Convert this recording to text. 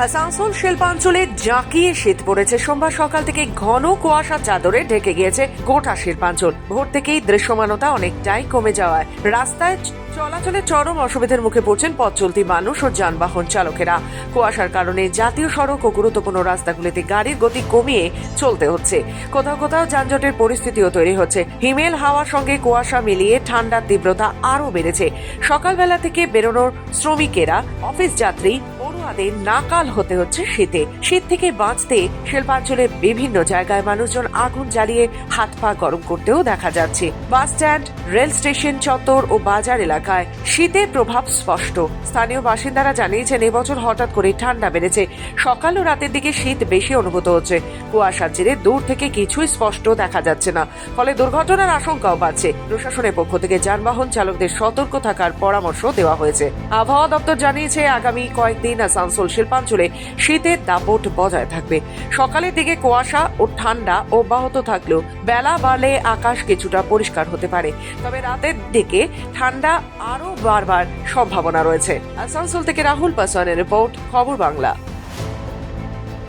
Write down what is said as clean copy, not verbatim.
আসানসোল শিল্পাঞ্চলে জাঁকিয়ে শীত পড়েছে। সোমবার সকাল থেকে ঘন কুয়াশার চাদরে ঢেকে গিয়েছে গোটা শিল্পাঞ্চল। ভোর থেকেই দৃশ্যমানতা অনেকটাই কমে যাওয়ায় রাস্তায় চলাচলে চরম অসুবিধার মুখে পড়ছেন পথ চলতি মানুষ ও যানবাহন চালকেরা। কুয়াশার কারণে জাতীয় সড়ক ও গুরুত্বপূর্ণ রাস্তাগুলিতে গাড়ির গতি কমিয়ে চলতে হচ্ছে। কোথাও কোথাও যানজটের পরিস্থিতিও তৈরি হচ্ছে। হিমেল হাওয়ার সঙ্গে কুয়াশা মিলিয়ে ঠান্ডার তীব্রতা আরও বেড়েছে। সকালবেলা থেকে বেরোনোর শ্রমিকেরা, অফিস যাত্রী, পড়ুয়াদের নাকাল হতে হচ্ছে শীতে। শীত থেকে বাঁচতে শিল্পাঞ্চলের বিভিন্ন জায়গায় মানুষজন আগুন জ্বালিয়ে হাত পা গরম করতেও দেখা যাচ্ছে। বাস স্ট্যান্ড, রেল স্টেশন চত্বর ও বাজার এলাকায় শীতের প্রভাব স্পষ্ট। স্থানীয় বাসিন্দারা জানিয়েছেন এবছর হঠাৎ করে ঠান্ডা বেড়েছে। সকাল ও রাতের দিকে শীত বেশি অনুভূত হচ্ছে। কুয়াশার জেরে দূর থেকে কিছুই স্পষ্ট দেখা যাচ্ছে না, ফলে দুর্ঘটনার আশঙ্কাও বাড়ছে। প্রশাসনের পক্ষ থেকে যানবাহন চালকদের সতর্ক থাকার পরামর্শ দেওয়া হয়েছে। আবহাওয়া দপ্তর জানিয়েছে আগামী কয়েকদিন আসানসোল শিল্পাঞ্চলে শীতের দাপট বজায় থাকবে। সকালের দিকে কুয়াশা ও ঠান্ডা অব্যাহত থাকলেও বেলা বাড়লে আকাশ কিছুটা পরিষ্কার হতে পারে। তবে রাতের দিকে ঠান্ডা আরও বাড়বার সম্ভাবনা রয়েছে। আসানসোল থেকে রাহুল পাসওয়ানের রিপোর্ট, খবর বাংলা।